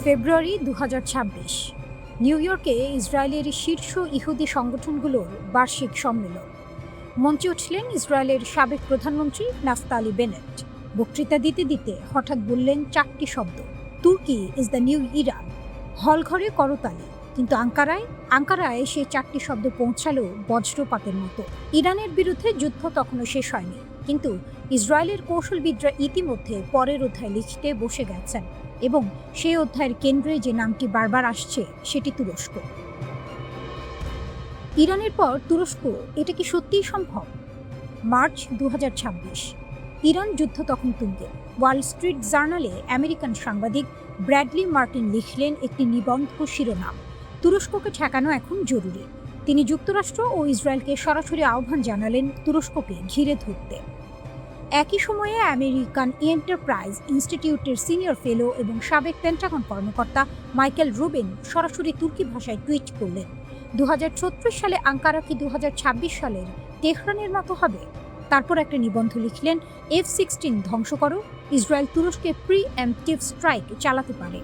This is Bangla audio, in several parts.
ফেব্রুয়ারি ২০২৬ নিউ ইয়র্কে ইসরায়েলের শীর্ষ ইহুদি সংগঠনগুলোর বার্ষিক সম্মেলন। মঞ্চে উঠলেন ইসরায়েলের সাবেক প্রধানমন্ত্রী নাফতালি বেনেট। বক্তৃতা দিতে দিতে হঠাৎ বললেন 4টি শব্দ, তুর্কি ইজ দ্য নিউ ইরান। হলঘরে করতালি, কিন্তু আঙ্কারায় সেই 4টি শব্দ পৌঁছালো বজ্রপাতের মতো। ইরানের বিরুদ্ধে যুদ্ধ তখনও শেষ হয়নি, কিন্তু ইসরায়েলের কৌশলবিদরা ইতিমধ্যে পরের অধ্যায় লিখতে বসে গেছেন, এবং সেই অধ্যায়ের কেন্দ্রে যে নামটি বারবার আসছে সেটি তুরস্ক। ইরানের পর তুরস্ক, এটা কি সত্যিই সম্ভব? মার্চ ২০২৬, ইরান যুদ্ধ তখন তুঙ্গে। ওয়াল স্ট্রিট জার্নালে আমেরিকান সাংবাদিক ব্র্যাডলি মার্টিন লিখলেন একটি নিবন্ধ শিরোনাম, তুরস্ককে ঠেকানো এখন জরুরি। তিনি যুক্তরাষ্ট্র ও ইসরায়েলকে সরাসরি আহ্বান জানালেন তুরস্ককে ঘিরে ধরতে। একই সময়ে আমেরিকান এন্টারপ্রাইজ ইনস্টিটিউটের সিনিয়র ফেলো এবং সাবেক পেন্টাগন কর্মকর্তা মাইকেল রুবিন সরাসরি তুর্কি ভাষায় টুইট করলেন, ২০৩৬ সালে আঙ্কারা কি ২০২৬ সালের তেহরানের মতো হবে? তারপর একটা নিবন্ধ লিখলেন, F-16 ধ্বংস করো, ইসরায়েল তুরস্কে প্রি-এম্পটিভ স্ট্রাইক চালাতে পারে।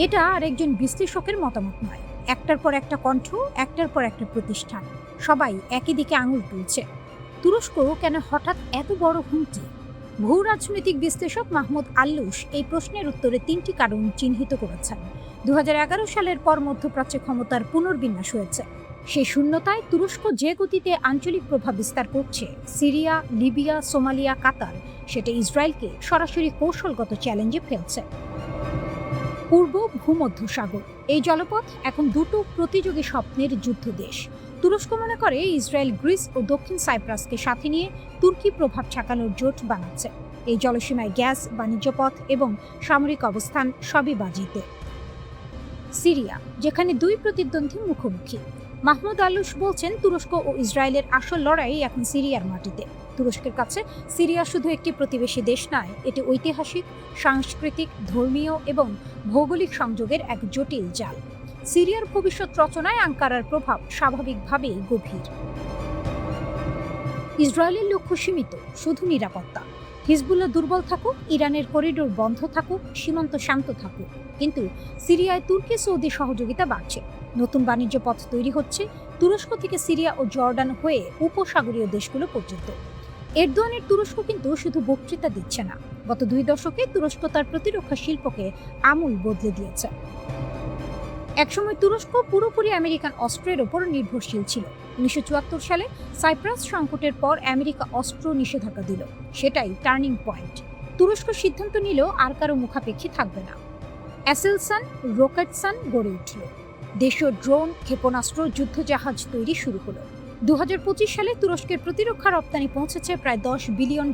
এটা আর একজন বিশ্লেষকের মতামত নয়, একটার পর একটা কণ্ঠ, একটার পর একটা প্রতিষ্ঠান, সবাই একই দিকে আঙুল তুলছে। তুরস্ক কেন হঠাৎ এত বড় হুমকি? ভূ রাজনৈতিক বিশ্লেষক মাহমুদ আল্লুস এই প্রশ্নের উত্তরে 3টি কারণ চিহ্নিত করেছেন। ২০১১ সালের পর মধ্যপ্রাচ্যে ক্ষমতার পুনর্বিন্যাস হয়েছে। সেই শূন্যতায় তুরস্ক যে গতিতে আঞ্চলিক প্রভাব বিস্তার করছে, সিরিয়া, লিবিয়া, সোমালিয়া, কাতার, সেটা ইসরায়েলকে সরাসরি কৌশলগত চ্যালেঞ্জে ফেলছে। পূর্ব ভূমধ্যসাগর, এই জলপথ এখন দুটো প্রতিযোগী স্বপ্নের যুদ্ধ দেশ। তুরস্ক মনে করে ইসরায়েল গ্রিস ও দক্ষিণ সাইপ্রাসকে সাথে নিয়ে তুর্কি প্রভাব ঠেকানোর জোট বানাচ্ছে। এই জলসীমায় গ্যাস, বাণিজ্যপথ এবং সামরিক অবস্থান সবই বাজিতে। সিরিয়া, যেখানে দুই প্রতিদ্বন্দ্বী মুখোমুখি। মাহমুদ আল্লুস বলছেন, তুরস্ক ও ইসরায়েলের আসল লড়াই এখন সিরিয়ার মাটিতে। তুরস্কের কাছে সিরিয়া শুধু একটি প্রতিবেশী দেশ নয়, এটি ঐতিহাসিক, সাংস্কৃতিক, ধর্মীয় এবং ভৌগোলিক সংযোগের এক জটিল জাল। সিরিয়ার ভবিষ্যৎ রচনায় আঙ্কারার প্রভাব স্বাভাবিকভাবেই গভীর। ইসরায়েলের লক্ষ্য সীমিত, শুধু নিরাপত্তা। হিজবুল্লাহ দুর্বল থাকুক, ইরানের করিডোর বন্ধ থাকুক, সীমান্ত শান্ত থাকুক, কিন্তু সিরিয়ায় তুর্কি সৌদি সহযোগিতা বাড়ছে। নতুন বাণিজ্য পথ তৈরি হচ্ছে, তুরস্ক থেকে সিরিয়া ও জর্ডান হয়ে উপসাগরীয় দেশগুলো পর্যন্ত। এরদোয়ানের তুরস্ক কিন্তু শুধু বক্তৃতা দিচ্ছে না, গত 2 দশকে তুরস্ক তার প্রতিরক্ষা শিল্পকে আমূল বদলে দিয়েছে। একসময় তুরস্ক পুরোপুরি আমেরিকান অস্ত্রের ওপর নির্ভরশীল ছিল। 1974 সালে সাইপ্রাস সংকটের পর আমেরিকা অস্ত্র নিষেধাজ্ঞা দিল, সেটাই টার্নিং পয়েন্ট। তুরস্ক সিদ্ধান্ত নিল আর কারো মুখাপেক্ষী থাকবে না। অ্যাসেলসান, রকেটসান গড়ে উঠল। দেশীয় ড্রোন, ক্ষেপণাস্ত্র, যুদ্ধজাহাজ তৈরি শুরু হলো। 2025 সালে তুরস্কের প্রতিরক্ষা রপ্তানি পৌঁছেছে প্রায় $10 বিলিয়ন।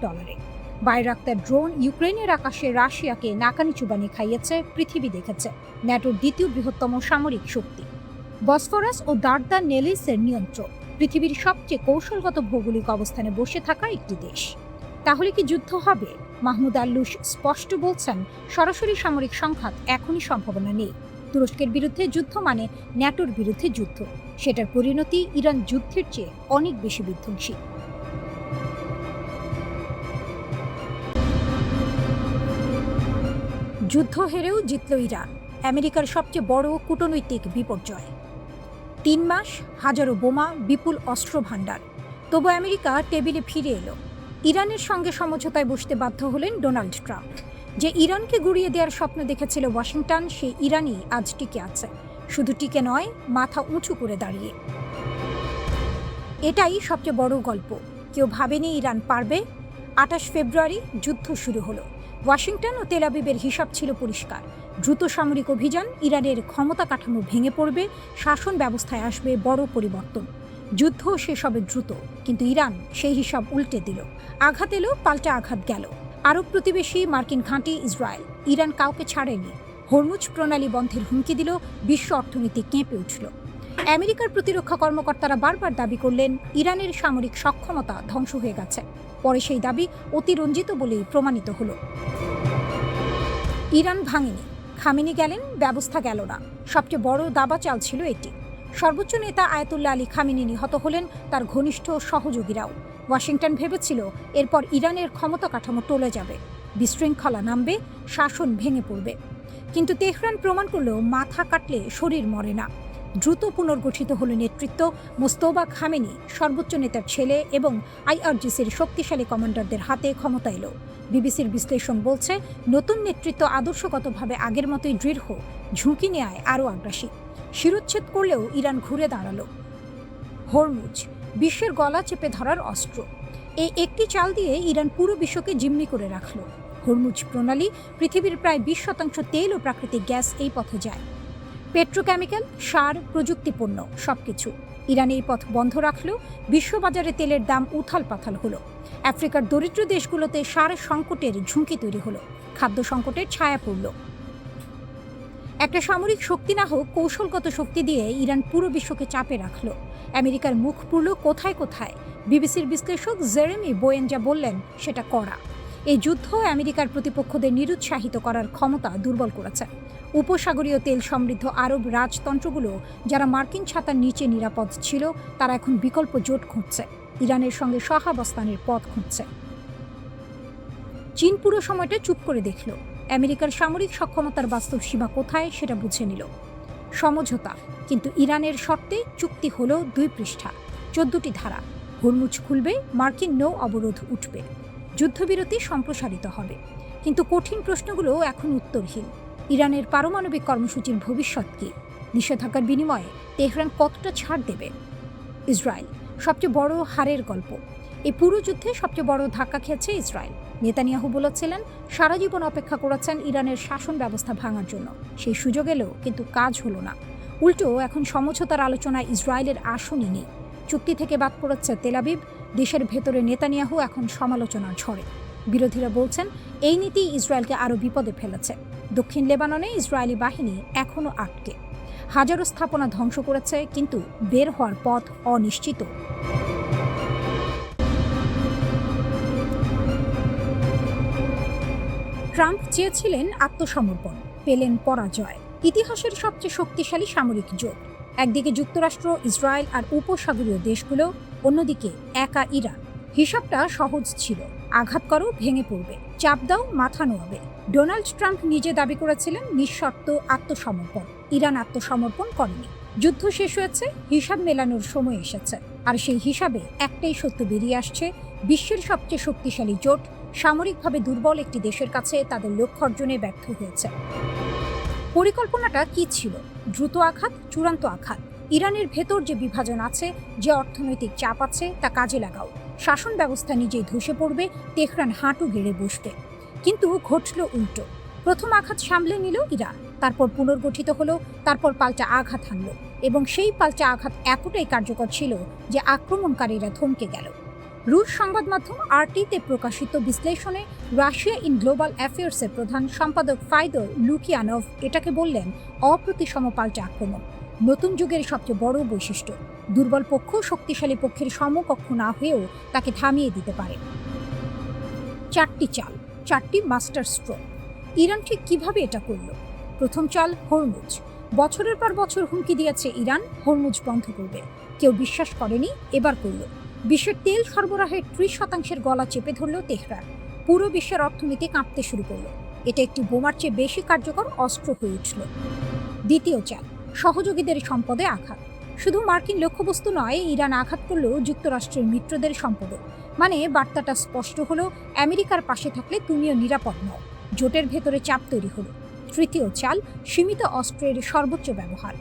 বাইরাক্তার ড্রোন ইউক্রেনের আকাশে রাশিয়াকে নাকানি চুবানি খাইয়েছে, পৃথিবী দেখেছে। ন্যাটোর দ্বিতীয় বৃহত্তম সামরিক শক্তি। বসফরাস ও দার্দা নেলিসের নিয়ন্ত্রক, পৃথিবীর সবচেয়ে কৌশলগত ভৌগোলিক অবস্থানে বসে থাকা একটি দেশ। তাহলে কি যুদ্ধ হবে? মাহমুদ আল্লুস স্পষ্ট বলছেন, সরাসরি সামরিক সংঘাত এখনই সম্ভাবনা নেই। তুরস্কের বিরুদ্ধে যুদ্ধ মানে ন্যাটোর বিরুদ্ধে যুদ্ধ। সেটার পরিণতি ইরান যুদ্ধের চেয়ে অনেক বেশি বিধ্বংসী। যুদ্ধ হেরেও জিতল ইরান, আমেরিকার সবচেয়ে বড় কূটনৈতিক বিপর্যয়। 3 মাস, হাজারো বোমা, বিপুল অস্ত্র ভাণ্ডার, তবু আমেরিকা টেবিলে ফিরে এলো। ইরানের সঙ্গে সমঝোতায় বসতে বাধ্য হলেন ডোনাল্ড ট্রাম্প। যে ইরানকে গুঁড়িয়ে দেওয়ার স্বপ্ন দেখেছিল ওয়াশিংটন, সেই ইরানই আজ টিকে আছে। শুধু টিকে নয়, মাথা উঁচু করে দাঁড়িয়ে। এটাই সবচেয়ে বড় গল্প। কেউ ভাবেনি ইরান পারবে। 28 ফেব্রুয়ারি যুদ্ধ শুরু হলো। ওয়াশিংটন ও তেল আবিবের হিসাব ছিল পরিষ্কার, দ্রুত সামরিক অভিযান, ইরানের ক্ষমতা কাঠামো ভেঙে পড়বে, শাসন ব্যবস্থায় আসবে বড় পরিবর্তন। যুদ্ধ শেষ হবে দ্রুত, কিন্তু ইরান সেই হিসাব উল্টে দিল। আঘাত এলো, পাল্টা আঘাত গেল। আরব প্রতিবেশী মার্কিন ঘাঁটি ইসরায়েল, ইরান কাউকে ছাড়েনি। হরমুজ প্রণালী বন্ধের হুমকি দিল, বিশ্ব অর্থনীতি কেঁপে উঠল। আমেরিকার প্রতিরক্ষা কর্মকর্তারা বারবার দাবি করলেন ইরানের সামরিক সক্ষমতা ধ্বংস হয়ে গেছে। পরে সেই দাবি অতিরঞ্জিত বলেই প্রমাণিত হলো। ইরান ভাঙেনি, খামেনি গেলেন, ব্যবস্থা গেল না। সবচেয়ে বড় দাবা চাল ছিল এটি। সর্বোচ্চ নেতা আয়াতুল্লাহ আলী খামেনি নিহত হলেন, তার ঘনিষ্ঠ সহযোগীরাও। ওয়াশিংটন ভেবেছিল এরপর ইরানের ক্ষমতা কাঠামো টলে যাবে। বিশৃঙ্খলা নামবে, শাসন ভেঙে পড়বে। কিন্তু তেহরান প্রমাণ করলেও মাথা কাটলে শরীর মরে না। দ্রুত পুনর্গঠিত হল নেতৃত্ব। মোস্তফা খামেনি সর্বোচ্চ নেতার ছেলে এবং আইআরজিসির শক্তিশালী কমান্ডারদের হাতে ক্ষমতা এলো। বিবিসির বিশ্লেষণ বলছে, নতুন নেতৃত্ব আদর্শগতভাবে আগের মতোই দৃঢ়, ঝুঁকি নেয় আরও আগ্রাসী। শিরোচ্ছেদ করলেও ইরান ঘুরে দাঁড়ালো। হরমুজ বিশ্বের গলা চেপে ধরার অস্ত্র। এই একটি চাল দিয়ে ইরান পুরো বিশ্বকে জিম্মি করে রাখল। হরমুজ প্রণালী, পৃথিবীর প্রায় 20% তেল ও প্রাকৃতিক গ্যাস এই পথে যায়। পেট্রোকেমিক্যাল, সার, প্রযুক্তিপণ্য সবকিছু। ইরান এই পথ বন্ধ রাখলেও বিশ্ববাজারে তেলের দাম উথাল পাথাল হলো। আফ্রিকার দরিদ্র দেশগুলোতে সার সংকটের ঝুঁকি তৈরি হলো। খাদ্য সংকটের ছায়া পড়ল। একটা সামরিক শক্তি না হোক, কৌশলগত শক্তি দিয়ে ইরান পুরো বিশ্বকে চাপে রাখল। আমেরিকার মুখ পুরল কোথায় কোথায়। বিবিসির বিশ্লেষক জেরেমি বোয়েন যা বললেন সেটা কড়া। এই যুদ্ধ আমেরিকার প্রতিপক্ষদের নিরুৎসাহিত করার ক্ষমতা দুর্বল করেছে। উপসাগরীয় তেল সমৃদ্ধ আরব রাজতন্ত্রগুলো, যারা মার্কিন ছাতার নিচে নিরাপদ ছিল, তারা এখন বিকল্প জোট খুঁজছে, ইরানের সঙ্গে সহাবস্থানের পথ খুঁজছে। চীন পুরো সময়টা চুপ করে দেখল। আমেরিকার সামরিক সক্ষমতার বাস্তব সীমা কোথায় সেটা বুঝে নিল। সমঝোতা, কিন্তু ইরানের শর্তে চুক্তি হলো 2 পৃষ্ঠা, 14টি ধারা। হরমুজ খুলবে, মার্কিন নৌ অবরোধ উঠবে, যুদ্ধবিরতি সম্প্রসারিত হবে। কিন্তু কঠিন প্রশ্নগুলো এখন উত্তরহীন। ইরানের পারমাণবিক কর্মসূচির ভবিষ্যৎ কী? নিষেধাজ্ঞার বিনিময়ে তেহরান কতটা ছাড় দেবে? ইসরায়েল সবচেয়ে বড় হারের গল্প। এই পুরো যুদ্ধে সবচেয়ে বড় ধাক্কা খেয়েছে ইসরায়েল। নেতানিয়াহু বলেছিলেন, সারা জীবন অপেক্ষা করেছেন ইরানের শাসন ব্যবস্থা ভাঙার জন্য। সেই সুযোগ এলেও কিন্তু কাজ হলো না। উল্টো এখন সমঝোতার আলোচনায় ইসরায়েলের আসনই নেই। চুক্তি থেকে বাদ পড়েছে তেল আবিব। দেশের ভেতরে নেতানিয়াহু এখন সমালোচনার ঝড়ে। বিরোধীরা বলছেন, এই নীতি ইসরায়েলকে আরও বিপদে ফেলেছে। দক্ষিণ লেবাননে ইসরায়েলি বাহিনী এখনও আটকে। হাজারো স্থাপনা ধ্বংস করেছে, কিন্তু বের হওয়ার পথ অনিশ্চিত। ট্রাম্প চেয়েছিলেন আত্মসমর্পণ, পেলেন পরাজয়। ইতিহাসের সবচেয়ে শক্তিশালী সামরিক জোট, একদিকে যুক্তরাষ্ট্র, ইসরায়েল আর উপসাগরীয় দেশগুলো, অন্যদিকে একা ইরান। হিসাবটা সহজ ছিল, আঘাত করো, ভেঙে পড়বে, চাপ দাও, মাথা নোয়াবে। ডোনাল্ড ট্রাম্প নিজে দাবি করেছিলেন নিঃশর্ত আত্মসমর্পণ। ইরান আত্মসমর্পণ করেনি। যুদ্ধ শেষ হয়েছে, হিসাব মেলানোর সময় এসেছে। আর সেই হিসাবে একটাই সত্য বেরিয়ে আসছে, বিশ্বের সবচেয়ে শক্তিশালী জোট সামরিকভাবে দুর্বল একটি দেশের কাছে তাদের লক্ষ্য অর্জনে ব্যর্থ হয়েছে। পরিকল্পনাটা কি ছিল? দ্রুত আঘাত, চূড়ান্ত আঘাত। ইরানের ভেতর যে বিভাজন আছে, যে অর্থনৈতিক চাপ আছে, তা কাজে লাগাও। শাসন ব্যবস্থা নিজেই ধসে পড়বে, তেহরান হাঁটু গেড়ে বসবে। কিন্তু ঘটল উল্টো। প্রথম আঘাত সামলে নিল ইরান, তারপর পুনর্গঠিত হলো, তারপর পাল্টা আঘাত হানল, এবং সেই পাল্টা আঘাত এতটাই কার্যকর ছিল যে আক্রমণকারীরা থমকে গেল। রুশ সংবাদ মাধ্যম আরটিতে প্রকাশিত বিশ্লেষণে রাশিয়া ইন গ্লোবাল অ্যাফেয়ার্সের প্রধান সম্পাদক ফাইদর লুকিয়ানভ এটাকে বললেন অপ্রতিসম পাল্টা আক্রমণ। নতুন যুগের সবচেয়ে বড় বৈশিষ্ট্য, দুর্বল পক্ষ শক্তিশালী পক্ষের সমকক্ষ না হয়েও তাকে থামিয়ে দিতে পারে। 4টি চাল, 4টি মাস্টার স্ট্রোক। ইরান ঠিক কিভাবে এটা করল? প্রথম চাল, হরমুজ। বছরের পর বছর হুমকি দিয়েছে ইরান হরমুজ বন্ধ করবে। কেউ বিশ্বাস করেনি, এবার করল। বিশ্বের তেল সরবরাহের 30% গলা চেপে ধরল তেহরান। পুরো বিশ্বের অর্থনীতি কাঁপতে শুরু করল। এটা একটি বোমার চেয়ে বেশি কার্যকর অস্ত্র হয়ে উঠল। দ্বিতীয় চাল, সহযোগীদের সম্পদে আঘাত। শুধু মার্কিন লক্ষ্যবস্তু নয়, ইরান আঘাত করল যুক্তরাষ্ট্রের মিত্রদের সম্পদও। মানে বার্তাটা স্পষ্ট হলো, আমেরিকার পাশে থাকলে তুমিও নিরাপদ নও। জোটের ভেতরে চাপ তৈরি হলো। তৃতীয় চাল, সীমিত অস্ত্রের সর্বোচ্চ ব্যবহার।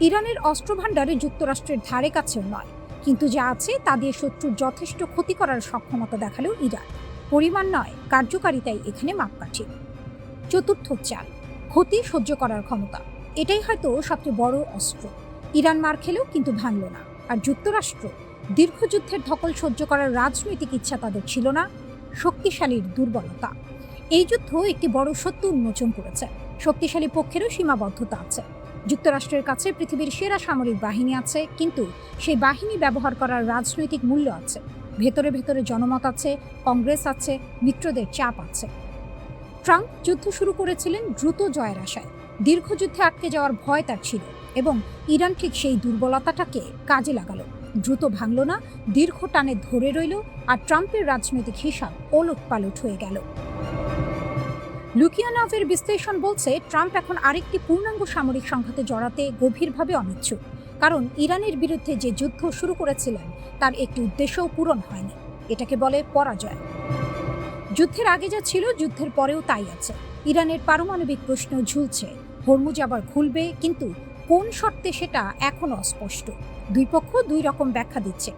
ইরানের অস্ত্র ভাণ্ডারে যুক্তরাষ্ট্রের ধারে কাছেও নয়, কিন্তু যা আছে তা দিয়ে শত্রুর যথেষ্ট ক্ষতি করার সক্ষমতা দেখালো ইরান। পরিমাণ নয়, কার্যকারিতাই এখানে মাপকাঠি। চতুর্থ চাল, ক্ষতি সহ্য করার ক্ষমতা। এটাই হয়তো সবচেয়ে বড় অস্ত্র। ইরান মার খেলেও কিন্তু ভাঙল না। আর যুক্তরাষ্ট্র, দীর্ঘযুদ্ধের ধকল সহ্য করার রাজনৈতিক ইচ্ছা তাদের ছিল না। শক্তিশালীর দুর্বলতা। এই যুদ্ধ একটি বড় সত্য উন্মোচন করেছে, শক্তিশালী পক্ষেরও সীমাবদ্ধতা আছে। যুক্তরাষ্ট্রের কাছে পৃথিবীর সেরা সামরিক বাহিনী আছে, কিন্তু সেই বাহিনী ব্যবহার করার রাজনৈতিক মূল্য আছে। ভেতরে ভেতরে জনমত আছে, কংগ্রেস আছে, মিত্রদের চাপ আছে। ট্রাম্প যুদ্ধ শুরু করেছিলেন দ্রুত জয়ের আশায়। দীর্ঘযুদ্ধে আটকে যাওয়ার ভয় তার ছিল, এবং ইরান ঠিক সেই দুর্বলতাটাকে কাজে লাগালো। দ্রুত ভাঙল না, দীর্ঘ টানে ধরে রইল, আর ট্রাম্পের রাজনৈতিক হিসাব ওলটপালট হয়ে গেল। লুকিয়ানভের বিশ্লেষণ বলছে ট্রাম্প এখন আরেকটি পূর্ণাঙ্গ সামরিক সংঘাতে জড়াতে গভীরভাবে অনিচ্ছুক, কারণ ইরানের বিরুদ্ধে যে যুদ্ধ শুরু করেছিলেন তার একটি উদ্দেশ্যও পূরণ হয়নি। এটাকে বলে পরাজয়। যুদ্ধের আগে যা ছিল যুদ্ধের পরেও তাই আছে। ইরানের পারমাণবিক প্রশ্ন ঝুলছে, হরমুজ আবার খুলবে, কিন্তু কোন শর্তে সেটা এখনো অস্পষ্ট। দুই পক্ষ দুই রকম ব্যাখ্যা দিচ্ছে।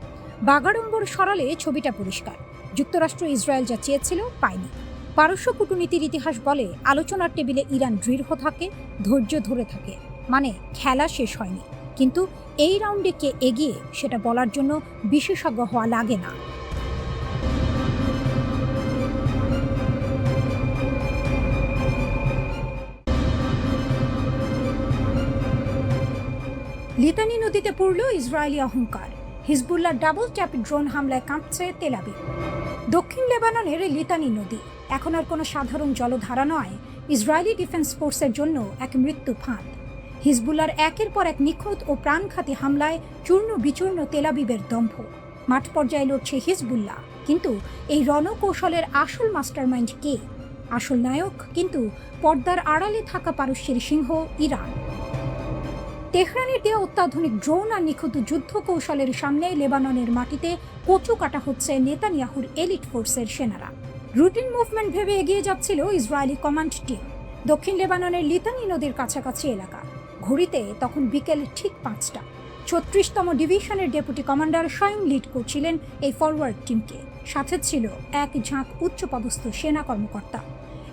বাগাড়ম্বর সরালে ছবিটা পরিষ্কার। যুক্তরাষ্ট্র ইসরায়েল যা চেয়েছিল পায়নি। পারস্য কূটনীতির ইতিহাস বলে আলোচনার টেবিলে ইরান দৃঢ় থাকে, ধৈর্য ধরে থাকে, মানে খেলা শেষ হয়নি। কিন্তু এই রাউন্ডে কে এগিয়ে সেটা বলার জন্য বিশেষজ্ঞ হওয়া লাগে না। লিতানি নদীতে পড়ল ইসরায়েলি অহংকার। হিজবুল্লাহ ডাবল ট্যাপ ড্রোন হামলায় কাঁপছে তেল আবিব। দক্ষিণ লেবাননের লিতানি নদী এখন আর কোনো সাধারণ জলধারা নয়, ইসরায়েলি ডিফেন্স ফোর্সের জন্য এক মৃত্যু ফাঁদ। হিজবুল্লাহর একের পর এক নিখুঁত ও প্রাণঘাতী হামলায় চূর্ণ বিচূর্ণ তেল আবিবের দম্ভ। মাঠ পর্যায়ে লড়ছে হিজবুল্লাহ, কিন্তু এই রণকৌশলের আসল মাস্টারমাইন্ড কে? আসল নায়ক কিন্তু পর্দার আড়ালে থাকা পারস্যের সিংহ ইরান। তেহরানের দেওয়া অত্যাধুনিক ড্রোন আর নিখুঁত যুদ্ধ কৌশলের সামনে লেবাননের মাটিতে কচু কাটা হচ্ছে নেতানিয়াহুর এলিট ফোর্সের সেনারা। রুটিন মুভমেন্ট ভেবে এগিয়ে যাচ্ছিল ইসরায়েলি কমান্ড টিম দক্ষিণ লেবাননের লিতানি নদীর কাছাকাছি এলাকা। ঘড়িতে তখন বিকেল ঠিক 5টা। 36তম ডিভিশনের ডেপুটি কমান্ডার স্বয়ং লিড করছিলেন এই ফরওয়ার্ড টিমকে। সাথে ছিল এক ঝাঁক উচ্চপদস্থ সেনা কর্মকর্তা।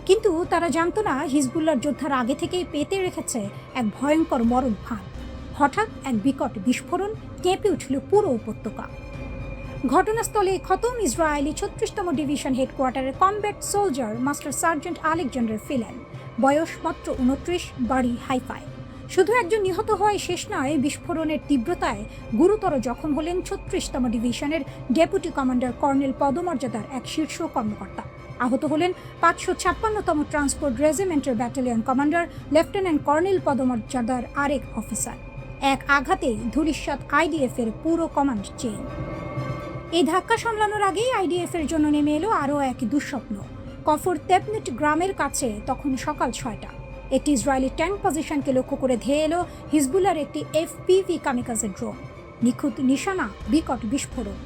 কিন্তু তারা জানতো না হিজবুল্লাহর যোদ্ধার আগে থেকেই পেতে রেখেছে এক ভয়ঙ্কর মরণ ফাঁদ। হঠাৎ এক বিকট বিস্ফোরণ, কেঁপে উঠল পুরো উপত্যকা। ঘটনাস্থলে খতম ইসরায়েলি 36তম ডিভিশন হেডকোয়ার্টারের combat soldier master sergeant Alexander Filen, বয়স মাত্র 29, বাড়ি হাইফায়। শুধু একজন নিহত হওয়ায় শেষ নয়, বিস্ফোরণের তীব্রতায় গুরুতর জখম হলেন 36তম ডিভিশনের ডেপুটি কমান্ডার কর্নেল পদমর্যাদার এক শীর্ষ কর্মকর্তা। আহত হলেন 556তম ট্রান্সপোর্ট রেজিমেন্টের ব্যাটালিয়ন কমান্ডার লেফটেন্যান্ট কর্নেল পদমর্যাদার আরেক অফিসার। এক আঘাতেই ধূলিসাৎ আইডিএফ এর পুরো কমান্ড চেইন। এই ধাক্কা সামলানোর আগেই আইডিএফ এর জন্য নেমে এলো আরও এক দুঃস্বপ্ন। কফর তেপনিট গ্রামের কাছে তখন সকাল 6টা। একটি ইসরায়েলি ট্যাঙ্ক পজিশনকে লক্ষ্য করে ধেয়ে এলো হিজবুল্লাহর একটি এফপিভি কামিকাজে ড্রোন। নিখুঁত নিশানা, বিকট বিস্ফোরণ।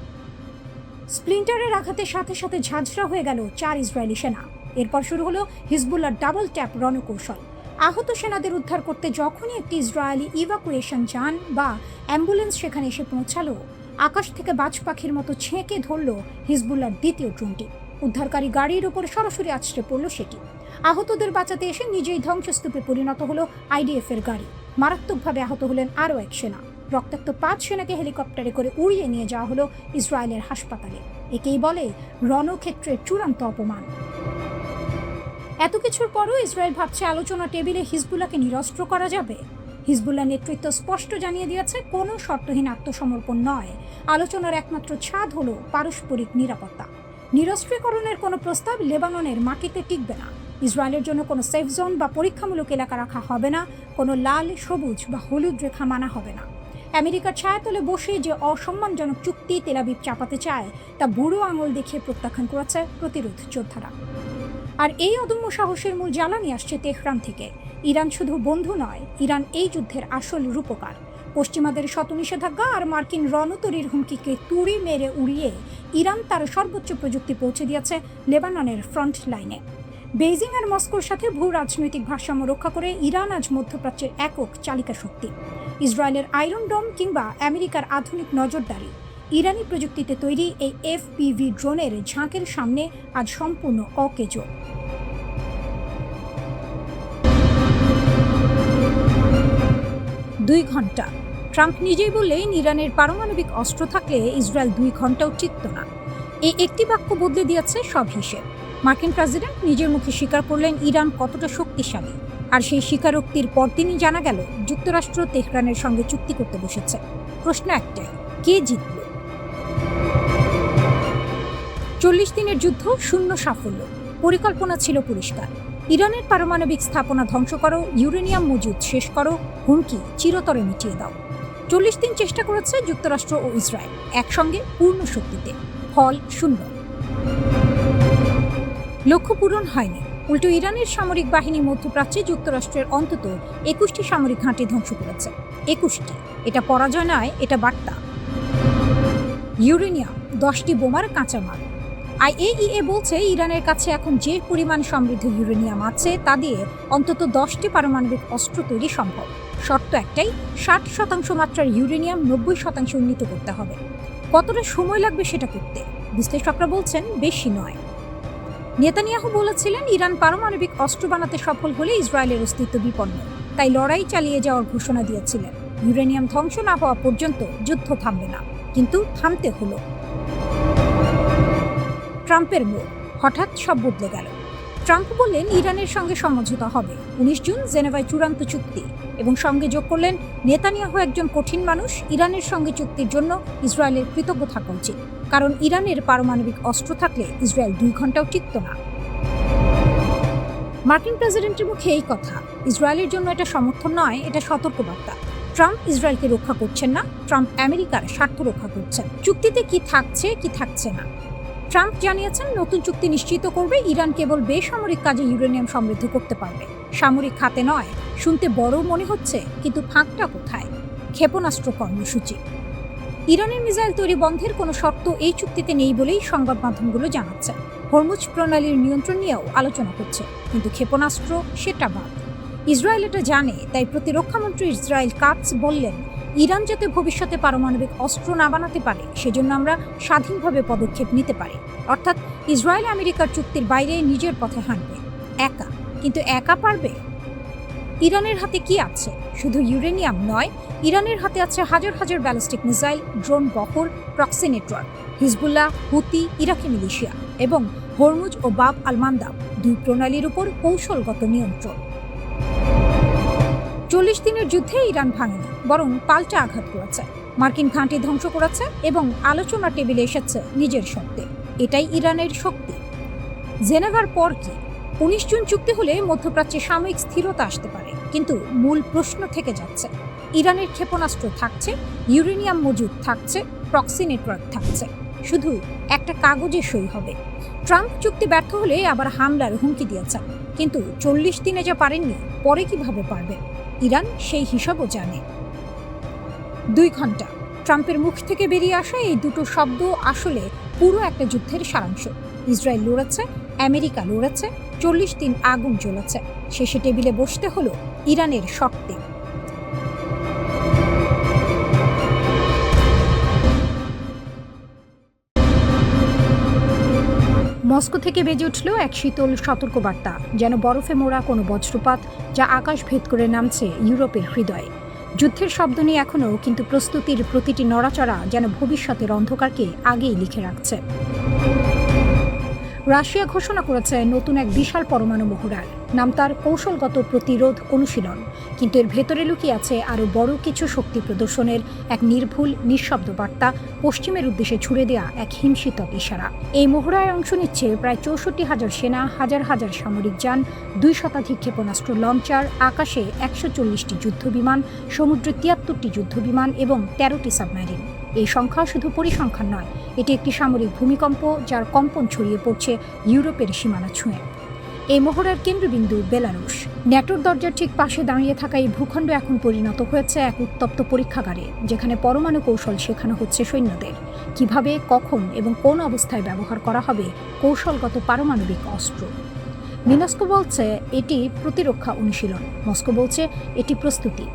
স্প্লিন্টারের আঘাতের সাথে সাথে ঝাঁঝরা হয়ে গেল 4 ইসরায়েলি সেনা। এরপর শুরু হলো হিজবুল্লাহর ডাবল ট্যাপ রণকৌশল। আহত সেনাদের উদ্ধার করতে যখনই একটি ইসরায়েলি ইভাকুয়েশন যান বা অ্যাম্বুলেন্স সেখানে এসে পৌঁছালো, আকাশ থেকে বাজ পাখির মতো ছেঁকে ধরল হিজবুল্লাহর দ্বিতীয় ড্রোনটি। উদ্ধারকারী গাড়ির উপর সরাসরি আছড়ে পড়ল সেটি। আহতদের বাঁচাতে এসে নিজেই ধ্বংসস্তূপে পরিণত হলো আইডিএফ এর গাড়ি। মারাত্মকভাবে আহত হলেন আরও এক সেনা। রক্তাক্ত 5 সেনাকে হেলিকপ্টারে করে উড়িয়ে নিয়ে যাওয়া হলো ইসরায়েলের হাসপাতালে। একেই বলে রণক্ষেত্রের চূড়ান্ত অপমান। এত কিছুর পরও ইসরায়েল ভাবছে আলোচনা টেবিলে হিজবুল্লাহকে নিরস্ত্র করা যাবে। হিজবুল্লাহ নেতৃত্ব স্পষ্ট জানিয়ে দিয়েছে, কোনো শর্তহীন আত্মসমর্পণ নয়। আলোচনার একমাত্র ছাদ হলো পারস্পরিক নিরাপত্তা। নিরস্ত্রীকরণের কোনো প্রস্তাব লেবাননের মাটিতে টিকবে না। ইসরায়েলের জন্য কোনো সেফ জোন বা পরীক্ষামূলক এলাকা রাখা হবে না। কোনো লাল, সবুজ বা হলুদ রেখা মানা হবে না। আমেরিকার ছায়াতলে বসে যে অসম্মানজনক চুক্তি তেল আবিব চাপাতে চায়, তা বুড়ো আঙুল দেখিয়ে প্রত্যাখ্যান করেছে প্রতিরোধ যোদ্ধারা। আর এই অদম্য সাহসের মূল জ্বালানি আসছে তেহরান থেকে। ইরান শুধু বন্ধু নয়, ইরান এই যুদ্ধের আসল রূপকার। পশ্চিমাদের শত নিষেধাজ্ঞা আর মার্কিন রণতরীর হুমকিকে তুড়ি মেরে উড়িয়ে ইরান তার সর্বোচ্চ প্রযুক্তি পৌঁছে দিয়েছে লেবাননের ফ্রন্ট লাইনে। বেইজিং আর মস্কোর সাথে ভূ রাজনৈতিক ভারসাম্য রক্ষা করে ইরান আজ মধ্যপ্রাচ্যের একক চালিকা শক্তি। ইসরায়েলের আয়রন ডোম কিংবা আমেরিকার আধুনিক নজরদারি, ইরানি প্রযুক্তিতে তৈরি এই এফপিভি ড্রোনের ঝাঁকের সামনে আজ সম্পূর্ণ অকেজো। 2 ঘন্টা। ট্রাম্প নিজেই বললেন ইরানের পারমাণবিক অস্ত্র থাকলে ইসরায়েল 2 ঘন্টাও টিকত না। এই একটি বাক্য বদলে দিয়েছে সব হিসেব। মার্কিন প্রেসিডেন্ট নিজের মুখে স্বীকার করলেন ইরান কতটা শক্তিশালী। আর সেই স্বীকারোক্তির পরদিনই জানা গেল যুক্তরাষ্ট্র তেহরানের সঙ্গে চুক্তি করতে বসেছে। প্রশ্ন একটাই, কে জিতল? 40 দিনের যুদ্ধ, শূন্য সাফল্য। পরিকল্পনা ছিল পরিষ্কার। ইরানের পারমাণবিক স্থাপনা ধ্বংস করো, ইউরেনিয়াম মজুদ শেষ করো, হুমকি চিরতরে মিটিয়ে দাও। 40 দিন চেষ্টা করেছে যুক্তরাষ্ট্র ও ইসরায়েল একসঙ্গে পূর্ণ শক্তিতে। ফল শূন্য। লক্ষ্য পূরণ হয়নি। উল্টো ইরানের সামরিক বাহিনী মধ্যপ্রাচ্যে যুক্তরাষ্ট্রের অন্তত ২১টি সামরিক ঘাঁটি ধ্বংস করেছে। ২১টি। এটা পরাজয় নয়, এটা বার্তা। ইউরেনিয়াম, 10টি বোমার কাঁচামাল। IAEA বলছে ইরানের কাছে এখন যে পরিমাণ সমৃদ্ধ ইউরেনিয়াম আছে তা দিয়ে অন্তত 10টি পারমাণবিক অস্ত্র তৈরি সম্ভব। শর্ত একটাই, 60% মাত্রার ইউরেনিয়াম 90% উন্নীত করতে হবে। কতটা সময় লাগবে সেটা করতে? বিশ্লেষকরা বলছেন বেশি নয়। নেতানিয়াহু বলেছিলেন ইরান পারমাণবিক অস্ত্র বানাতে সফল হলে ইসরায়েলের অস্তিত্ব বিপন্ন, তাই লড়াই চালিয়ে যাওয়ার ঘোষণা দিয়েছিলেন। ইউরেনিয়াম ধ্বংস না হওয়া পর্যন্ত যুদ্ধ থামবে না, কিন্তু থামতে হলো। ট্রাম্পের মুখ, হঠাৎ সব বদলে গেল। ট্রাম্প বললেন ইরানের সঙ্গে সমঝোতা হবে। 19 জুন জেনেভায় চূড়ান্ত চুক্তি, এবং সঙ্গে যোগ করলেন নেতানিয়াহু একজন কঠিন মানুষ, ইরানের সঙ্গে চুক্তির জন্য ইসরায়েলের কৃতজ্ঞ থাকা উচিত, কারণ ইরানের পারমাণবিক অস্ত্র থাকলে ইসরায়েল 2 ঘন্টাও টিকত না। মার্কিন প্রেসিডেন্টের মুখে এই কথা। ইসরায়েলের জন্য এটা সমর্থন নয়, এটা সতর্কবার্তা। ট্রাম্প ইসরায়েলকে রক্ষা করছেন না, ট্রাম্প আমেরিকার স্বার্থ রক্ষা করছেন। চুক্তিতে কি থাকছে কি থাকছে না। ট্রাম্প জানিয়েছেন নতুন চুক্তি নিশ্চিত করবে ইরান কেবল বেসামরিক কাজে ইউরেনিয়াম সমৃদ্ধ করতে পারবে, সামরিক খাতে নয়। শুনতে বড় মনে হচ্ছে, কিন্তু ফাঁকটা কোথায়? ক্ষেপণাস্ত্র কর্মসূচি। ইরানের মিসাইল তৈরি বন্ধের কোনো শর্ত এই চুক্তিতে নেই বলেই সংবাদ মাধ্যমগুলো জানাচ্ছে। হরমুজ প্রণালীর নিয়ন্ত্রণ নিয়েও আলোচনা হচ্ছে, কিন্তু ক্ষেপণাস্ত্র সেটা বাদ। ইসরায়েল এটা জানে, তাই প্রতিরক্ষামন্ত্রী ইসরায়েল কাটস বললেন ইরান যাতে ভবিষ্যতে পারমাণবিক অস্ত্র না বানাতে পারে সেজন্য আমরা স্বাধীনভাবে পদক্ষেপ নিতে পারি। অর্থাৎ ইসরায়েল আমেরিকার চুক্তির বাইরে নিজের পথে হাঁটবে, একা। কিন্তু একা পারবে? ইরানের হাতে কি আছে? শুধু ইউরেনিয়াম নয়, ইরানের হাতে আছে হাজার হাজার ব্যালিস্টিক মিসাইল, ড্রোন বহর, প্রক্সি নেটওয়ার্ক, হিজবুল্লাহ, হুতি, ইরাকি মিলিশিয়া এবং হরমুজ ও বাব আল মান্দাব 2 প্রণালীর উপর কৌশলগত নিয়ন্ত্রণ। 40 দিনের যুদ্ধে ইরান ভাঙেনি, বরং পাল্টা আঘাত করেছে। মার্কিন ঘাঁটি ধ্বংস করেছে এবং আলোচনা টেবিলে এসেছে নিজের শক্তি। এটাই ইরানের শক্তি। জেনেভার পর কি? 19 জুন চুক্তি হলে মধ্যপ্রাচ্যে সাময়িক স্থিরতা আসতে পারে, কিন্তু মূল প্রশ্ন থেকে যাচ্ছে। ইরানের ক্ষেপণাস্ত্র থাকছে, ইউরেনিয়াম মজুদ থাকছে, প্রক্সি নেটওয়ার্ক থাকছে, শুধু একটা কাগজে সই হবে। ট্রাম্প চুক্তি ব্যর্থ হলে আবার হামলার হুমকি দিয়েছেন, কিন্তু 40 দিনে যা পারেননি, পরে কিভাবে পারবে? ইরান সেই হিসাবও জানে। 2 ঘন্টা। ট্রাম্পের মুখ থেকে বেরিয়ে আসা এই দুটো শব্দ আসলে পুরো একটা যুদ্ধের সারাংশ। ইসরায়েল লড়েছে, আমেরিকা লড়েছে, 40 দিন আগুন জ্বলেছে। শেষে টেবিলে বসতে হলো ইরানের শর্তে। মস্কো থেকে বেজে উঠল এক শীতল সতর্কবার্তা, যেন বরফে মোড়া কোনো বজ্রপাত যা আকাশ ভেদ করে নামছে ইউরোপের হৃদয়ে। যুদ্ধের শব্দ নেই এখনও, কিন্তু প্রস্তুতির প্রতিটি নড়াচড়া যেন ভবিষ্যতের অন্ধকারকে আগেই লিখে রাখছে। রাশিয়া ঘোষণা করেছে নতুন এক বিশাল পরমাণু মহড়ার নাম তার কৌশলগত প্রতিরোধ অনুশীলন, কিন্তু এর ভেতরে লুকিয়ে আছে আরও বড় কিছু শক্তি প্রদর্শনের এক নির্ভুল নিঃশব্দ বার্তা, পশ্চিমের উদ্দেশ্যে ছুড়ে দেয়া এক হিমশীতল ইশারা। এই মহড়ায় অংশ নিচ্ছে প্রায় 64,000 সেনা, হাজার হাজার সামরিক যান, 2 শতাধিক ক্ষেপণাস্ত্র লঞ্চার, আকাশে 140টি যুদ্ধবিমান, সমুদ্রে 73টি যুদ্ধবিমান এবং 13টি সাবমেরিন। এই সংখ্যা শুধু পরিসংখ্যান নয়, এটি একটি সামরিক ভূমিকম্প যার কম্পন ছড়িয়ে পড়ছে ইউরোপের সীমানা ছুঁয়ে। এই মহড়ার কেন্দ্রবিন্দু বেলারুশ। ন্যাটোর দরজার ঠিক পাশে দাঁড়িয়ে থাকা এই ভূখণ্ড এখন পরিণত হয়েছে এক উত্তপ্ত পরীক্ষাগারে, যেখানে পরমাণু কৌশল শেখানো হচ্ছে সৈন্যদের। কিভাবে, কখন এবং কোন অবস্থায় ব্যবহার করা হবে কৌশলগত পারমাণবিক অস্ত্র। মিনস্কো বলছে এটি প্রতিরক্ষা অনুশীলন, মস্কো বলছে এটি প্রস্তুতি,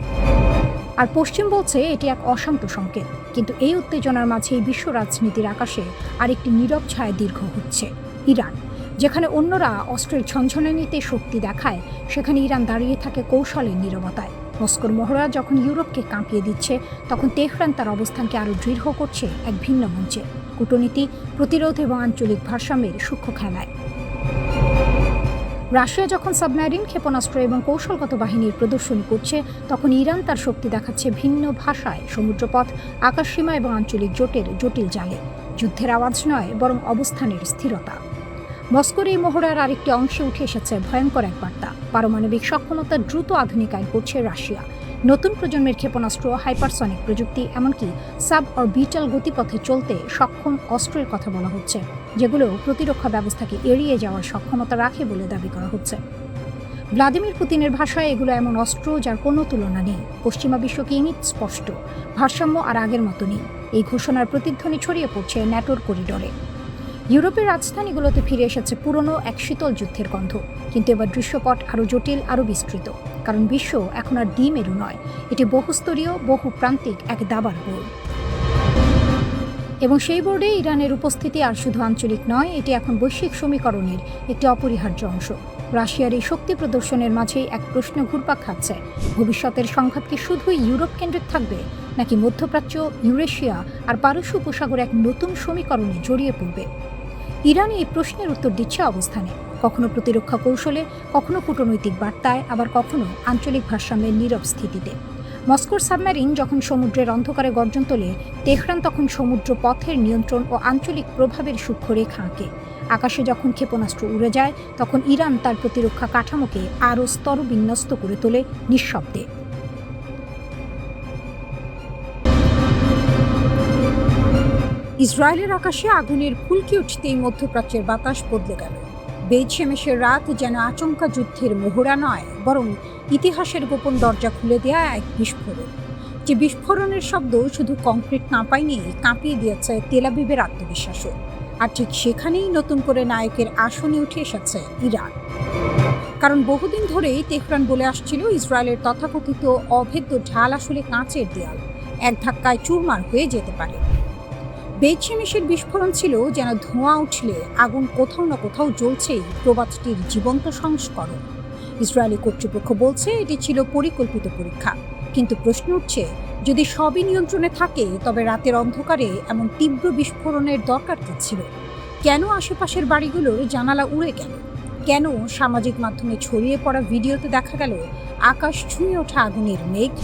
আর পশ্চিম বলছে এটি এক অশান্ত সংকেত। কিন্তু এই উত্তেজনার মাঝেই বিশ্ব রাজনীতির আকাশে আরেকটি নীরব ছায়া দীর্ঘ হচ্ছে। ইরান। যেখানে অন্যরা অস্ত্রের ঝনঝনানিতে শক্তি দেখায়, সেখানে ইরান দাঁড়িয়ে থাকে কৌশলের নীরবতায়। মস্কোর মহড়া যখন ইউরোপকে কাঁপিয়ে দিচ্ছে, তখন তেহরান তার অবস্থানকে আরও দৃঢ় করছে এক ভিন্ন মঞ্চে, কূটনীতি, প্রতিরোধ এবং আঞ্চলিক ভারসাম্যের সূক্ষ্ম খেলায়। রাশিয়া যখন সাবমেরিন, ক্ষেপণাস্ত্র এবং কৌশলগত বাহিনীর প্রদর্শনী করছে, তখন ইরান তার শক্তি দেখাচ্ছে ভিন্ন ভাষায়, সমুদ্রপথ, আকাশসীমা এবং আঞ্চলিক জোটের জটিল জালে। যুদ্ধের আওয়াজ নয়, বরং অবস্থানের স্থিরতা। মস্কোর এই মহড়ার আরেকটি অংশে উঠে এসেছে ভয়ঙ্কর এক বার্তা। পারমাণবিক সক্ষমতা দ্রুত আধুনিকায়ন করছে রাশিয়া। নতুন প্রজন্মের ক্ষেপণাস্ত্র, হাইপারসনিক প্রযুক্তি, এমনকি সাব অরবিটাল গতিপথে চলতে সক্ষম অস্ত্রের কথা বলা হচ্ছে, যেগুলো প্রতিরক্ষা ব্যবস্থাকে এড়িয়ে যাওয়ার সক্ষমতা রাখে বলে দাবি করা হচ্ছে। ভ্লাদিমির পুতিনের ভাষায় এগুলো এমন অস্ত্র যার কোনো তুলনা নেই। পশ্চিমা বিশ্বকে ইঙ্গিত স্পষ্ট, ভারসাম্য আর আগের মতো নেই। এই ঘোষণার প্রতিধ্বনি ছড়িয়ে পড়ছে ন্যাটোর করিডোরে। ইউরোপের রাজধানীগুলোতে ফিরে এসেছে পুরনো এক শীতল যুদ্ধের গন্ধ, কিন্তু এবার দৃশ্যপট আরও জটিল, আরও বিস্তৃত। কারণ বিশ্ব এখন আর দ্বিমেরু নয়, এটি বহুস্তরীয়, বহুপ্রান্তিক এক দাবার বোর্ড। এবং সেই বোর্ডে ইরানের উপস্থিতি আর শুধু আঞ্চলিক নয়, এটি এখন বৈশ্বিক সমীকরণের একটি অপরিহার্য অংশ। রাশিয়ার এই শক্তি প্রদর্শনের মাঝেই এক প্রশ্ন ঘুরপাক খাচ্ছে: ভবিষ্যতের সংঘাত কি শুধুই ইউরোপ কেন্দ্রিক থাকবে, নাকি মধ্যপ্রাচ্য, ইউরেশিয়া আর পারস্য উপসাগর এক নতুন সমীকরণে জড়িয়ে পড়বে? ইরান এই প্রশ্নের উত্তর দিচ্ছে অবস্থানে, কখনো প্রতিরক্ষা কৌশলে, কখনো কূটনৈতিক বার্তায়, আবার কখনো আঞ্চলিক ভারসাম্যের নীরব স্থিতিতে। মস্কোর সাবমেরিন যখন সমুদ্রের অন্ধকারে গর্জন তোলে, তেহরান তখন সমুদ্র পথের নিয়ন্ত্রণ ও আঞ্চলিক প্রভাবের সূক্ষ্ম রেখা আঁকে। আকাশে যখন ক্ষেপণাস্ত্র উড়ে যায়, তখন ইরান তার প্রতিরক্ষা কাঠামোকে আরও স্তরবিন্যস্ত করে তোলে নিঃশব্দে। ইসরায়েলের আকাশে আগুনের ফুলকি উঠতেই মধ্যপ্রাচ্যের বাতাস বদলে গেল। বেজ শেমেশের রাত যেন আচমকা যুদ্ধের মোহরা নয়, বরং ইতিহাসের গোপন দরজা খুলে দেয়া এক বিস্ফোরণ। যে বিস্ফোরণের শব্দ শুধু কংক্রিট কাঁপায়নি, কাঁপিয়ে দিয়েছে তেল আবিবের আত্মবিশ্বাসও। আর ঠিক সেখানেই নতুন করে নায়কের আসনে উঠে এসেছে ইরান। কারণ বহুদিন ধরেই তেহরান বলে আসছিল, ইসরায়েলের তথাকথিত অভেদ্য ঢাল আসলে কাঁচের দেয়াল, এক ধাক্কায় চুরমার হয়ে যেতে পারে। বেজ শেমেশের বিস্ফোরণ ছিল যেন ধোঁয়া উঠলে আগুন কোথাও না কোথাও জ্বলছেই প্রবাদটির জীবন্ত সংস্করণ। ইসরায়েলি কর্তৃপক্ষ বলছে এটি ছিল পরিকল্পিত পরীক্ষা, কিন্তু প্রশ্ন উঠছে, যদি সবই নিয়ন্ত্রণে থাকে, তবে রাতের অন্ধকারে এমন তীব্র বিস্ফোরণের দরকার কি ছিল? কেন আশেপাশের বাড়িগুলোর জানালা উড়ে গেল? কেন সামাজিক মাধ্যমে ছড়িয়ে পড়া ভিডিওতে দেখা গেল আকাশ ছুঁয়ে ওঠা আগুনের মেঘ?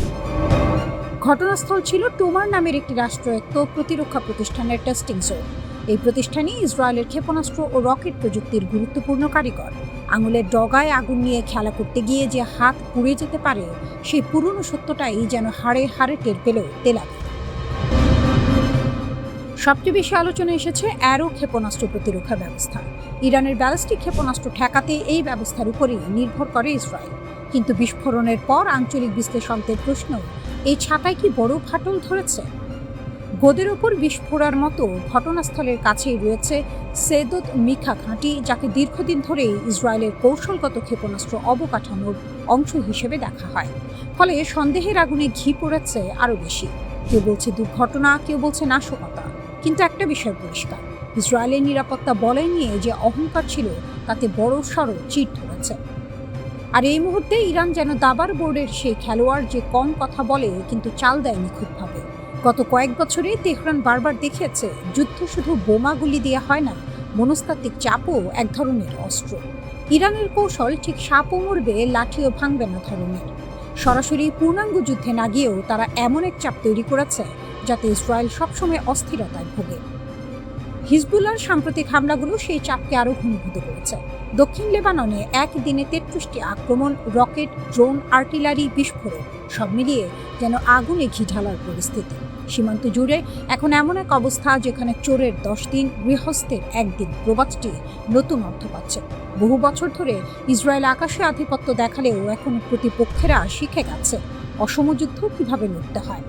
ঘটনাস্থল ছিল টোমার নামের একটি রাষ্ট্রায়ত্ত প্রতিরক্ষা প্রতিষ্ঠানের টেস্টিং জোন। এই প্রতিষ্ঠানই ইসরায়েলের ক্ষেপণাস্ত্র ও রকেট প্রযুক্তির গুরুত্বপূর্ণ কারিগর। আঙুলের ডগায় আগুন নিয়ে খেলা করতে গিয়ে যে হাত পুড়ে যেতে পারে, সেই পুরনো সত্যটাই যেন হাড়ে হাড়ে টের পেল তেল আবিব। সবচেয়ে বেশি আলোচনা এসেছে অ্যারো ক্ষেপণাস্ত্র প্রতিরক্ষা ব্যবস্থা। ইরানের ব্যালিস্টিক ক্ষেপণাস্ত্র ঠেকাতে এই ব্যবস্থার উপরেই নির্ভর করে ইসরায়েল। কিন্তু বিস্ফোরণের পর আঞ্চলিক বিশ্লেষকদের প্রশ্ন, এই ছাতায় কি বড় ফাটল ধরেছে? গোদের ওপর বিস্ফোরার মতো ঘটনাস্থলের কাছেই রয়েছে সেদত মিখা ঘাঁটি, যাকে দীর্ঘদিন ধরেই ইসরায়েলের কৌশলগত ক্ষেপণাস্ত্র অবকাঠামোর অংশ হিসেবে দেখা হয়। ফলে সন্দেহের আগুনে ঘি পড়েছে আরও বেশি। কেউ বলছে দুর্ঘটনা, কেউ বলছে নাশকতা। কিন্তু একটা বিষয় পরিষ্কার, ইসরায়েলের নিরাপত্তা বলয় নিয়ে যে অহংকার ছিল, তাতে বড়সড় চিড় ধরেছে। আর এই মুহূর্তে ইরান যেন দাবার বোর্ডের সেই খেলোয়াড়, যে কম কথা বলে কিন্তু চাল দেয় নিখুঁতভাবে। গত কয়েক বছরে তেহরান বারবার দেখিয়েছে, যুদ্ধ শুধু বোমাগুলি দিয়ে হয় না, মনস্তাত্ত্বিক চাপও এক ধরনের অস্ত্র। ইরানের কৌশল ঠিক সাপও মরবে, লাঠিও ভাঙবে না ধরনের। সরাসরি পূর্ণাঙ্গ যুদ্ধে না গিয়েও তারা এমন এক চাপ তৈরি করেছে, যাতে ইসরায়েল সবসময় অস্থিরতায় ভোগে। হিজবুল্লাহর সাম্প্রতিক হামলাগুলো সেই চাপকে আরও ঘনীভূত করেছে। দক্ষিণ লেবাননে একদিনে 33টি আক্রমণ, রকেট, ড্রোন, আর্টিলারি, বিস্ফোরণ, সব মিলিয়ে যেন আগুনে ঘি ঢালার পরিস্থিতি। সীমান্ত জুড়ে এখন এমন এক অবস্থা, যেখানে চোরের 10 দিন, গৃহস্থের একদিন প্রবাদটি নতুন অর্থ পাচ্ছে। বহু বছর ধরে ইসরায়েল আকাশে আধিপত্য দেখালেও এখন প্রতিপক্ষেরা শিখে গেছে অসম যুদ্ধ কিভাবে লড়তে হয়।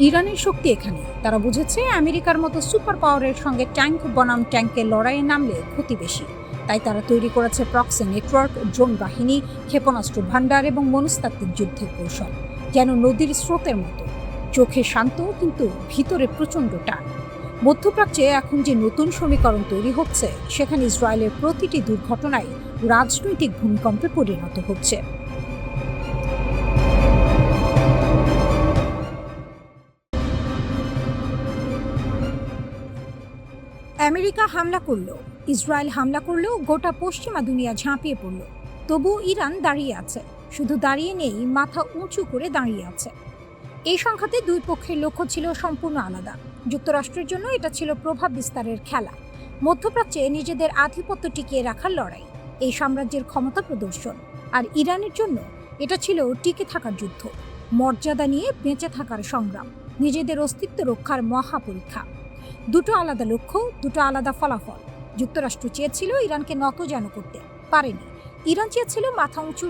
ইরানের শক্তি এখানে, তারা বুঝেছে আমেরিকার মতো সুপার পাওয়ারের সঙ্গে ট্যাঙ্ক বনাম ট্যাঙ্কের লড়াইয়ে নামলে ক্ষতি বেশি। তাই তারা তৈরি করেছে প্রক্সি নেটওয়ার্ক, ড্রোন বাহিনী, ক্ষেপণাস্ত্র ভান্ডার এবং মনস্তাত্ত্বিক যুদ্ধের কৌশল, যেন নদীর স্রোতের মতো। চোখে শান্ত, কিন্তু ভিতরে প্রচণ্ড টান। মধ্যপ্রাচ্যে এখন যে নতুন সমীকরণ তৈরি হচ্ছে, সেখানে ইসরায়েলের প্রতিটি দুর্ঘটনায় রাজনৈতিক ভূমিকম্পে পরিণত হচ্ছে। আমেরিকা হামলা করলো, ইসরায়েল হামলা করলো, গোটা পশ্চিমা দুনিয়া ঝাঁপিয়ে পড়ল। তবুও ইরান দাঁড়িয়ে আছে। শুধু দাঁড়িয়ে নেই, মাথা উঁচু করে দাঁড়িয়ে আছে। এই সংঘাতে দুই পক্ষের লক্ষ্য ছিল সম্পূর্ণ আলাদা। যুক্তরাষ্ট্রের জন্য এটা ছিল প্রভাব বিস্তারের খেলা, মধ্যপ্রাচ্যে নিজেদের আধিপত্য টিকিয়ে রাখার লড়াই, এই সাম্রাজ্যের ক্ষমতা প্রদর্শন। আর ইরানের জন্য এটা ছিল টিকে থাকার যুদ্ধ, মর্যাদা নিয়ে বেঁচে থাকার সংগ্রাম, নিজেদের অস্তিত্ব রক্ষার মহাপরীক্ষা। দুটো আলাদা লক্ষ্য, দুটো আলাদা ফলাফল। যুক্তরাষ্ট্র চেয়েছিল ইরানকে নতজান করতে, পারেনি। ইরান চেয়েছিল মাথা উঁচু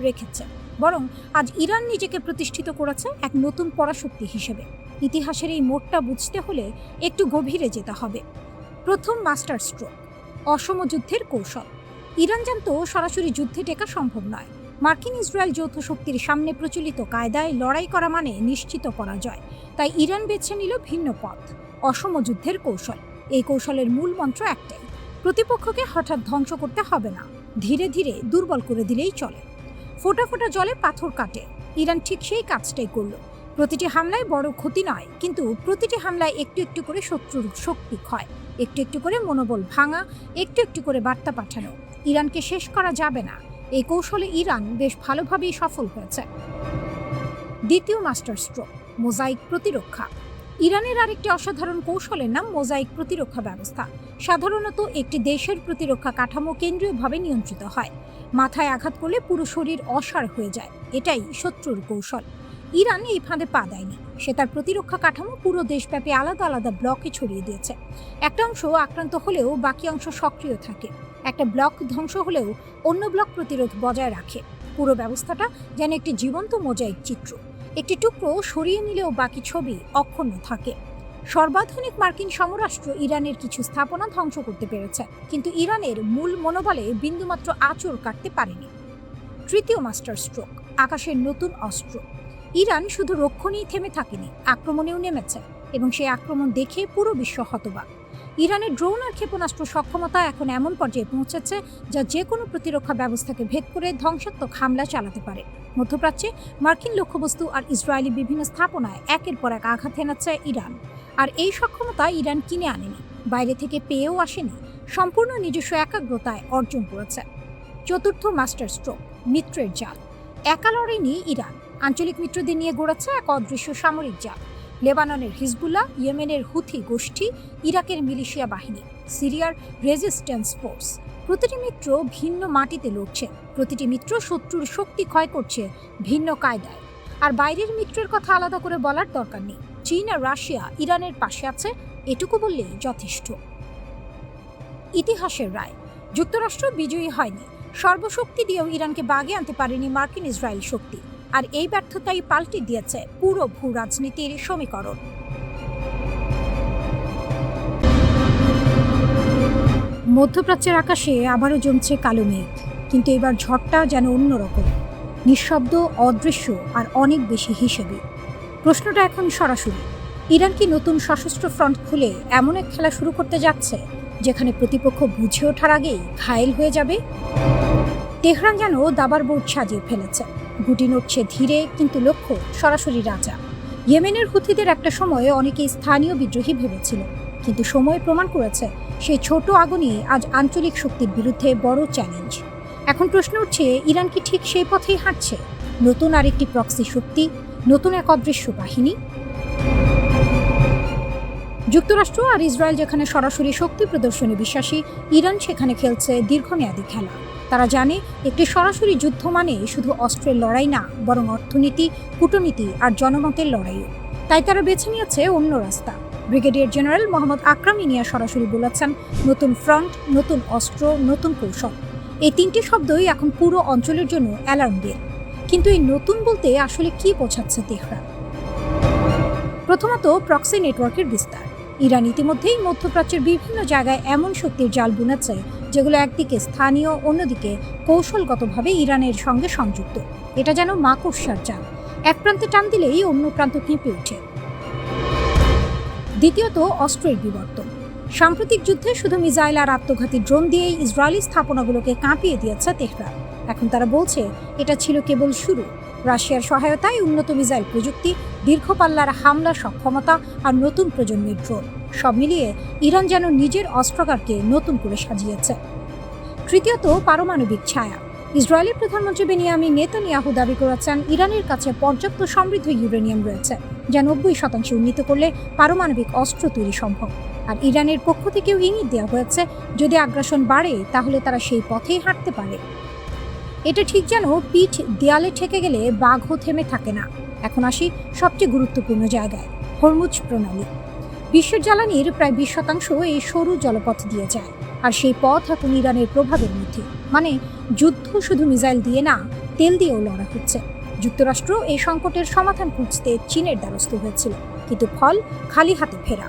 রেখেছে। বরং আজ ইরান নিজেকে প্রতিষ্ঠিত করেছে এক নতুন পরাশক্তি হিসেবে। ইতিহাসের এই মোড়টা বুঝতে হলে একটু গভীরে যেতে হবে। প্রথম মাস্টার স্ট্রোক, অসম যুদ্ধের কৌশল। ইরান জানত সরাসরি যুদ্ধে টেকা সম্ভব নয়। মার্কিন ইসরায়েল যৌথ শক্তির সামনে প্রচলিত কায়দায় লড়াই করা মানে নিশ্চিত পরাজয়। তাই ইরান বেছে নিল ভিন্ন পথ, অসম যুদ্ধের কৌশল। এই কৌশলের মূল মন্ত্র একটাই, প্রতিপক্ষকে হঠাৎ ধ্বংস করতে হবে না, ধীরে ধীরে দুর্বল করে দিলেই চলে। ফোঁটা ফোঁটা জলে পাথর কাটে। ইরান ঠিক সেই কাজটাই করল। প্রতিটি হামলায় বড় ক্ষতি নয়, কিন্তু প্রতিটি হামলায় একটু একটু করে শত্রুর শক্তি ক্ষয়, একটু একটু করে মনোবল ভাঙা, একটু একটু করে বার্তা পাঠানো, ইরানকে শেষ করা যাবে না। এই কৌশলে ইরান বেশ ভালোভাবেই সফল হয়েছে। দ্বিতীয় মাস্টার স্ট্রোক, মোজাইক প্রতিরক্ষা। ইরানের আরেকটি অসাধারণ কৌশলের নাম মোজাইক প্রতিরক্ষা ব্যবস্থা। সাধারণত একটি দেশের প্রতিরক্ষা কাঠামো কেন্দ্রীয়ভাবে নিয়ন্ত্রিত হয়। মাথায় আঘাত করলে পুরো শরীর অসাড় হয়ে যায়, এটাই শত্রুর কৌশল। ইরান এই ফাঁদে পা দেয়নি। সে তার প্রতিরক্ষা কাঠামো পুরো দেশব্যাপী আলাদা আলাদা ব্লকে ছড়িয়ে দিয়েছে। একটা অংশ আক্রান্ত হলেও বাকি অংশ সক্রিয় থাকে। একটা ব্লক ধ্বংস হলেও অন্য ব্লক প্রতিরোধ বজায় রাখে। পুরো ব্যবস্থাটা যেন একটি জীবন্ত মোজাইক চিত্র। একটি টুকরো সরিয়ে নিলেও বাকি ছবি অক্ষুণ্ণ থাকে। সর্বাধুনিক মার্কিন সমরাষ্ট্র ইরানের কিছু স্থাপনা ধ্বংস করতে পেরেছে, কিন্তু ইরানের মূল মনোবলে বিন্দুমাত্র আঁচড় কাটতে পারেনি। তৃতীয় মাস্টার স্ট্রোক, আকাশের নতুন অস্ত্র। ইরান শুধু রক্ষণেই থেমে থাকেনি, আক্রমণেও নেমেছে, এবং সেই আক্রমণ দেখে পুরো বিশ্ব হতবাক। ইরানের ড্রোন আর ক্ষেপণাস্ত্র সক্ষমতা এখন এমন পর্যায়ে পৌঁছেছে যা যে কোনো প্রতিরক্ষা ব্যবস্থাকে ভেদ করে ধ্বংসাত্মক হামলা চালাতে পারে। মধ্যপ্রাচ্যে মার্কিন লক্ষ্যবস্তু আর ইসরায়েলি বিভিন্ন স্থাপনায় একের পর এক আঘাত হেনাচ্ছে ইরান। আর এই সক্ষমতা ইরান কিনে আনেনি, বাইরে থেকে পেয়েও আসেনি, সম্পূর্ণ নিজস্ব একাগ্রতায় অর্জন করেছে। চতুর্থ মাস্টার স্ট্রোক, মিত্রের জাল। একা লড়েনি ইরান, আঞ্চলিক মিত্রদের নিয়ে গড়েছে এক অদৃশ্য সামরিক জাল। লেবাননের হিজবুল্লাহ, ইয়েমেনের হুথি গোষ্ঠী, ইরাকের মিলিশিয়া বাহিনী, সিরিয়ার রেজিস্ট্যান্স ফোর্স। প্রতিটি মিত্র ভিন্ন মাটিতে লড়ছে, প্রতিটি মিত্র শত্রুর শক্তি ক্ষয় করছে ভিন্ন কায়দায়। আর বাইরের মিত্রের কথা আলাদা করে বলার দরকার নেই। চীন আর রাশিয়া ইরানের পাশে আছে, এটুকু বললেই যথেষ্ট। ইতিহাসের রায়, যুক্তরাষ্ট্র বিজয়ী হয়নি। সর্বশক্তি দিয়েও ইরানকে বাগে আনতে পারেনি মার্কিন ইসরায়েল শক্তি। আর এই ব্যর্থতাই পাল্টে দিয়েছে পুরো ভূ রাজনীতির সমীকরণ। মধ্যপ্রাচ্যের আকাশে আবারও জমছে কালো মেঘ, কিন্তু এবার ঝড়টা যেন অন্যরকম, নিঃশব্দ, অদৃশ্য আর অনেক বেশি হিসেবে। প্রশ্নটা এখন সরাসরি, ইরান কি নতুন সশস্ত্র ফ্রন্ট খুলে এমন এক খেলা শুরু করতে যাচ্ছে যেখানে প্রতিপক্ষ বুঝে ওঠার আগেই ঘায়েল হয়ে যাবে? তেহরান যেন দাবার বোর্ড সাজিয়ে ফেলেছে, গুটি নড়ছে ধীরে, কিন্তু লক্ষ্য সরাসরি রাজা। ইয়েমেনের হুথিদের একটা সময়ে অনেকেই স্থানীয় বিদ্রোহী ভেবেছিল, কিন্তু সময় প্রমাণ করেছে সেই ছোট আগুনই আজ আঞ্চলিক শক্তির বিরুদ্ধে বড় চ্যালেঞ্জ। এখন প্রশ্ন উঠছে, ইরান কি ঠিক সেই পথেই হাঁটছে? নতুন আরেকটি প্রক্সি শক্তি, নতুন এক অদৃশ্য বাহিনী? যুক্তরাষ্ট্র আর ইসরায়েল যেখানে সরাসরি শক্তি প্রদর্শনে বিশ্বাসী, ইরান সেখানে খেলছে দীর্ঘমেয়াদী খেলা। তারা জানে একটি সরাসরি যুদ্ধ মানে শুধু অস্ত্রের লড়াই না, বরং অর্থনীতি, কূটনীতি আর জনমতের লড়াইও। তাই তারা বেছে নিয়েছে অন্য রাস্তা। ব্রিগেডিয়ার জেনারেল মোহাম্মদ আকরাম ইনিয়া সরাসরি বলেছেন, নতুন ফ্রন্ট, নতুন অস্ত্র, নতুন কৌশল। এই তিনটি শব্দই এখন পুরো অঞ্চলের জন্য অ্যালার্ম বেল। কিন্তু এই নতুন বলতে আসলে কি বোঝাচ্ছে তেহরান? প্রথমত, প্রক্সি নেটওয়ার্কের বিস্তার। ইরান ইতিমধ্যেই মধ্যপ্রাচ্যের বিভিন্ন জায়গায় এমন শক্তির জাল বুনেছে যেগুলো একদিকে স্থানীয়, অন্যদিকে কৌশলগতভাবে ইরানের সঙ্গে সংযুক্ত। এটা যেন মাকড়সার জাল, এক প্রান্তে টান দিলেই অন্য প্রান্ত কেঁপে ওঠে। দ্বিতীয়ত, অস্ত্রের বিবর্তন। সাম্প্রতিক যুদ্ধে শুধু মিসাইল আর আত্মঘাতী ড্রোন দিয়েই ইসরায়েলি স্থাপনাগুলোকে কাঁপিয়ে দিয়েছে তেহরান। এখন তারা বলছে এটা ছিল কেবল শুরু। রাশিয়ার সহায়তায় উন্নত মিসাইল প্রযুক্তি, দীর্ঘপাল্লার হামলা সক্ষমতা আর নতুন প্রজন্মের ড্রোন, সব মিলিয়ে ইরান যেন নিজের অস্ত্রাগারকে নতুন করে সাজিয়েছে। তৃতীয়ত, পারমাণবিক ছায়া। ইসরায়েলের প্রধানমন্ত্রী বেনিয়ামিন নেতানিয়াহু দাবি করেছেন ইরানের কাছে পর্যাপ্ত সমৃদ্ধ ইউরেনিয়াম রয়েছে, যা 90% উন্নীত করলে পারমাণবিক অস্ত্র তৈরি সম্ভব। আর ইরানের পক্ষ থেকেও ইঙ্গিত দেওয়া হয়েছে যদি আগ্রাসন বাড়ে তাহলে তারা সেই পথেই হাঁটতে পারে। এটা ঠিক যেন পিঠ দেয়ালে ঠেকে গেলে বাঘও থেমে থাকে না। এখন আসি সবচেয়ে গুরুত্বপূর্ণ জায়গায়, হরমুজ প্রণালী। বিশ্বের জ্বালানির প্রায় 20% এই সরু জলপথ দিয়ে যায়, আর সেই পথ এখন ইরানের প্রভাবের মধ্যে। মানে যুদ্ধ শুধু মিসাইল দিয়ে না, তেল দিয়েও লড়া হচ্ছে। যুক্তরাষ্ট্র এই সংকটের সমাধান খুঁজতে চীনের দ্বারস্থ হয়েছিল, কিন্তু ফল খালি হাতে ফেরা।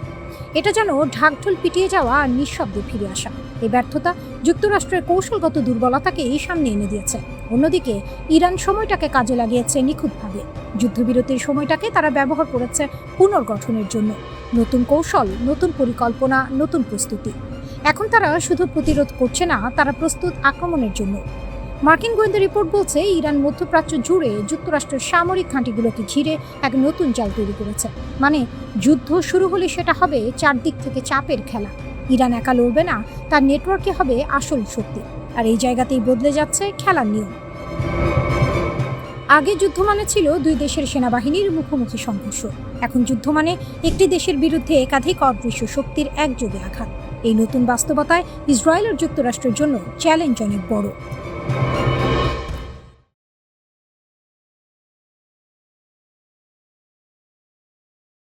এটা যেন ঢাকঢোল পিটিয়ে যাওয়া আর নিঃশব্দে ফিরে আসা। এই ব্যর্থতা যুক্তরাষ্ট্রের কৌশলগত দুর্বলতাকে এই সামনে এনে দিয়েছে। অন্যদিকে ইরান সময়টাকে কাজে লাগিয়েছে নিখুঁতভাবে। যুদ্ধবিরতির সময়টাকে তারা ব্যবহার করেছে পুনর্গঠনের জন্য। নতুন কৌশল, নতুন পরিকল্পনা, নতুন প্রস্তুতি। এখন তারা শুধু প্রতিরোধ করছে না, তারা প্রস্তুত আক্রমণের জন্য। মার্কিন গোয়েন্দা রিপোর্ট বলছে ইরান মধ্যপ্রাচ্য জুড়ে যুক্তরাষ্ট্রের সামরিক ঘাঁটিগুলোকে ঘিরে এক নতুন জাল তৈরি করেছে। মানে যুদ্ধ শুরু হলে সেটা হবে চারদিক থেকে চাপের খেলা। ইরান একা লড়বে না, তার নেটওয়ার্কে হবে আসল শক্তি। আর এই জায়গাতেই বদলে যাচ্ছে খেলার নিয়ম। আগে যুদ্ধ মানে ছিল দুই দেশের সেনাবাহিনীর মুখোমুখি সংঘর্ষ। এখন যুদ্ধ মানে একটি দেশের বিরুদ্ধে একাধিক অদৃশ্য শক্তির একযোগে আঘাত। এই নতুন বাস্তবতায় ইসরায়েল ও যুক্তরাষ্ট্রের জন্য চ্যালেঞ্জ অনেক বড়।